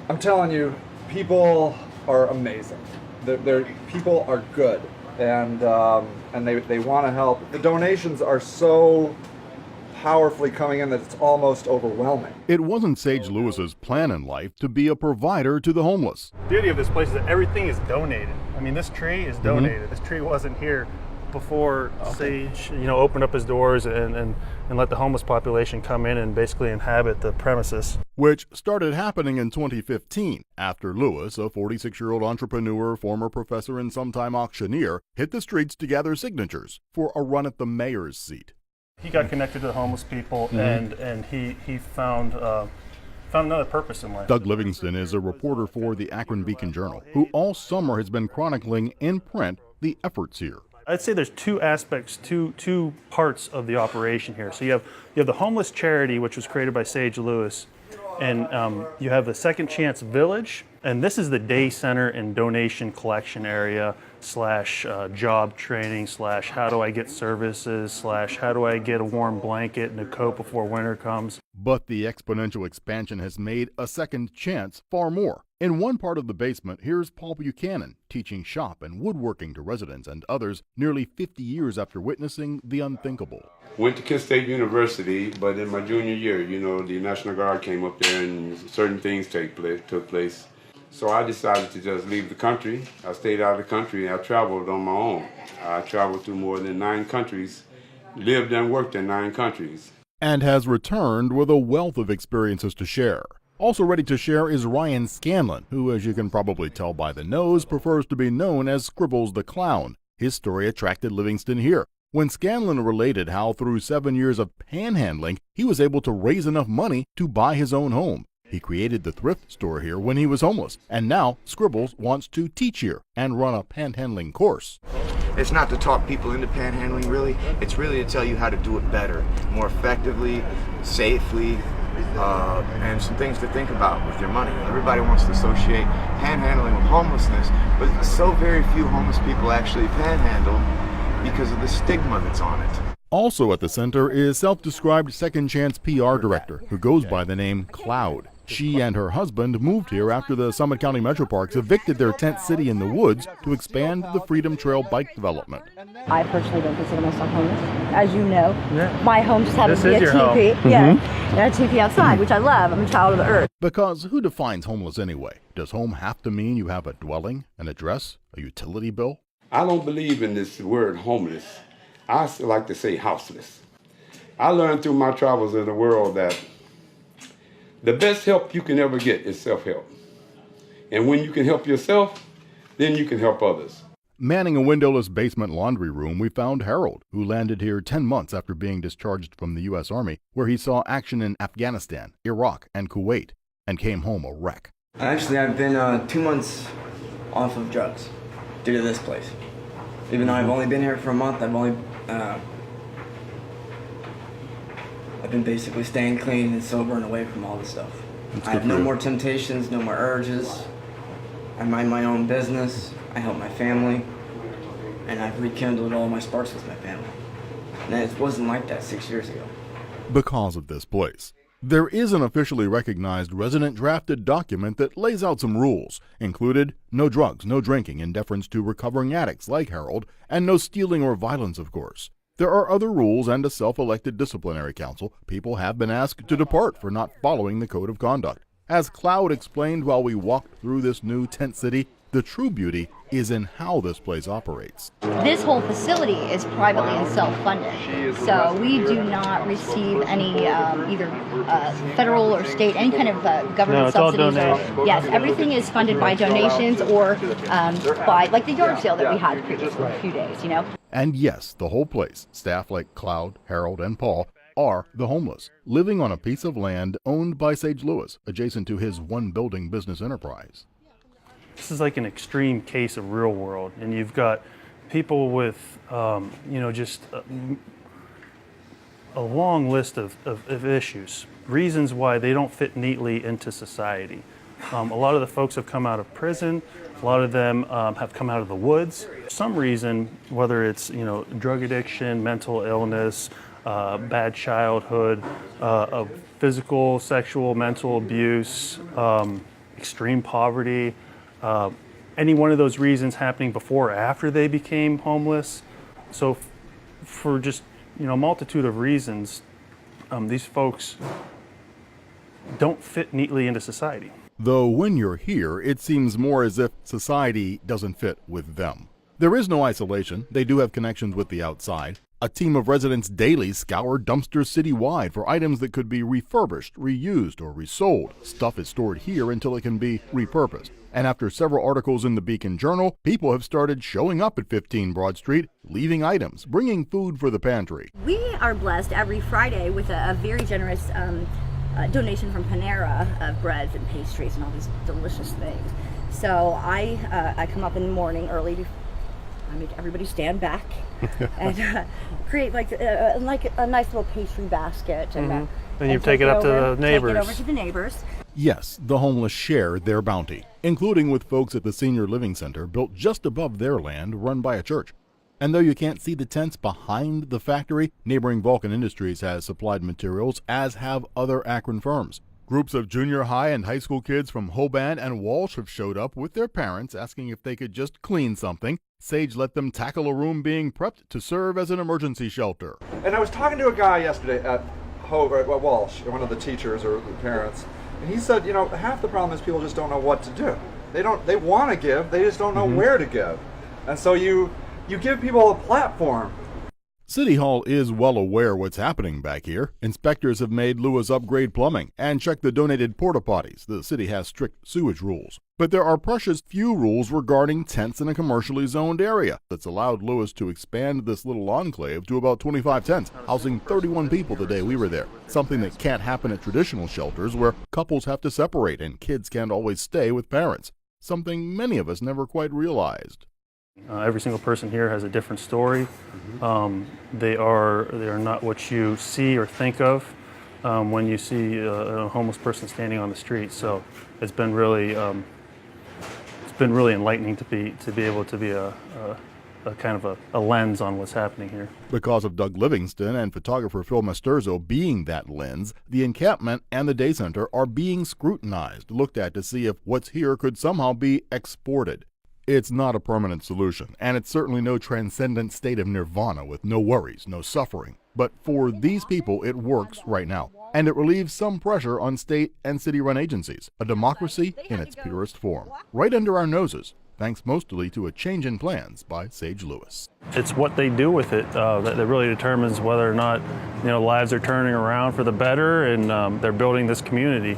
I'm telling you, people are amazing. People are good, and they want to help. The donations are so powerfully coming in that it's almost overwhelming. It wasn't Sage Lewis's plan in life to be a provider to the homeless. The beauty of this place is that everything is donated. I mean, this tree is donated. This tree wasn't here before Sage, opened up his doors and let the homeless population come in and basically inhabit the premises. Which started happening in 2015 after Lewis, a 46-year-old entrepreneur, former professor, and sometime auctioneer, hit the streets to gather signatures for a run at the mayor's seat. He got connected to the homeless people, and he found another purpose in life. Doug Livingston is a reporter for the Akron Beacon Journal, who all summer has been chronicling in print the efforts here. I'd say there's two aspects, two parts of the operation here. So you have the homeless charity, which was created by Sage Lewis, and you have the Second Chance Village, and this is the day center and donation collection area / job training / how do I get services / how do I get a warm blanket and a coat before winter comes. But the exponential expansion has made a Second Chance far more. In one part of the basement, here's Paul Buchanan teaching shop and woodworking to residents and others nearly 50 years after witnessing the unthinkable. Went to Kent State University, but in my junior year, the National Guard came up there and certain things took place. So I decided to just leave the country. I stayed out of the country. I traveled on my own. I traveled through more than 9 countries, lived and worked in 9 countries. And has returned with a wealth of experiences to share. Also ready to share is Ryan Scanlon, who, as you can probably tell by the nose, prefers to be known as Scribbles the Clown. His story attracted Livingston here, when Scanlon related how through 7 years of panhandling, he was able to raise enough money to buy his own home. He created the thrift store here when he was homeless, and now Scribbles wants to teach here and run a panhandling course. It's not to talk people into panhandling, really. It's really to tell you how to do it better, more effectively, safely, and some things to think about with your money. Everybody wants to associate panhandling with homelessness, but so very few homeless people actually panhandle because of the stigma that's on it. Also at the center is self-described Second Chance PR director, who goes by the name Cloud. She and her husband moved here after the Summit County Metro Parks evicted their tent city in the woods to expand the Freedom Trail bike development. I personally don't consider myself homeless. As you know, my home just happens to be a teepee. And a teepee outside, which I love. I'm a child of the earth. Because who defines homeless anyway? Does home have to mean you have a dwelling, an address, a utility bill? I don't believe in this word homeless. I still like to say houseless. I learned through my travels in the world that the best help you can ever get is self-help. And when you can help yourself, then you can help others. Manning a windowless basement laundry room, we found Harold, who landed here 10 months after being discharged from the U.S. Army, where he saw action in Afghanistan, Iraq, and Kuwait, and came home a wreck. Actually, I've been 2 months off of drugs due to this place. Even though I've only been here for a month, I've been basically staying clean and sober and away from all this stuff. I have no more temptations, no more urges. I mind my own business. I help my family. And I've rekindled all my sparks with my family. And it wasn't like that 6 years ago. Because of this place. There is an officially recognized resident drafted document that lays out some rules, included no drugs, no drinking in deference to recovering addicts like Harold, and no stealing or violence, of course. There are other rules and a self-elected disciplinary council. People have been asked to depart for not following the code of conduct. As Cloud explained while we walked through this new tent city, the true beauty is in how this place operates. This whole facility is privately and self-funded, so we do not receive any either federal or state, any kind of government subsidies. Yes, everything is funded by donations or by, like the yard sale that we had previously for a few days, And yes, the whole place, staff like Cloud, Harold, and Paul, are the homeless, living on a piece of land owned by Sage Lewis, adjacent to his one-building business enterprise. This is like an extreme case of real world, and you've got people with, just a long list of issues, reasons why they don't fit neatly into society. A lot of the folks have come out of prison. A lot of them have come out of the woods. For some reason, whether it's drug addiction, mental illness, bad childhood, physical, sexual, mental abuse. extreme poverty, any one of those reasons happening before or after they became homeless. So for just, a multitude of reasons, these folks don't fit neatly into society. Though when you're here, it seems more as if society doesn't fit with them. There is no isolation. They do have connections with the outside. A team of residents daily scour dumpsters citywide for items that could be refurbished, reused, or resold. Stuff is stored here until it can be repurposed. And after several articles in the Beacon Journal, people have started showing up at 15 Broad Street, leaving items, bringing food for the pantry. We are blessed every Friday with a very generous donation from Panera of breads and pastries and all these delicious things. So I come up in the morning early. I make everybody stand back and create like a nice little pastry basket. And you take it up to the neighbors. Take it over to the neighbors. Yes, the homeless share their bounty, including with folks at the Senior Living Center built just above their land, run by a church. And though you can't see the tents behind the factory, neighboring Vulcan Industries has supplied materials, as have other Akron firms. Groups of junior high and high school kids from Hoban and Walsh have showed up with their parents asking if they could just clean something. Sage let them tackle a room being prepped to serve as an emergency shelter. And I was talking to a guy yesterday at Walsh, one of the teachers or the parents, and he said, half the problem is people just don't know what to do. They want to give, they just don't know where to give. And so you give people a platform. City Hall is well aware what's happening back here. Inspectors have made Lewis upgrade plumbing and check the donated porta potties. The city has strict sewage rules. But there are precious few rules regarding tents in a commercially zoned area that's allowed Lewis to expand this little enclave to about 25 tents, housing 31 people the day we were there. Something that can't happen at traditional shelters where couples have to separate and kids can't always stay with parents. Something many of us never quite realized. Every single person here has a different story. They are not what you see or think of when you see a homeless person standing on the street. So it's been really enlightening to be able to be a kind of a lens on what's happening here. Because of Doug Livingston and photographer Phil Masturzo being that lens, the encampment and the day center are being scrutinized, looked at to see if what's here could somehow be exported. It's not a permanent solution, and it's certainly no transcendent state of nirvana with no worries, no suffering. But for these people, it works right now, and it relieves some pressure on state and city-run agencies, a democracy in its purest form, right under our noses, thanks mostly to a change in plans by Sage Lewis. It's what they do with it that really determines whether or not lives are turning around for the better, and they're building this community.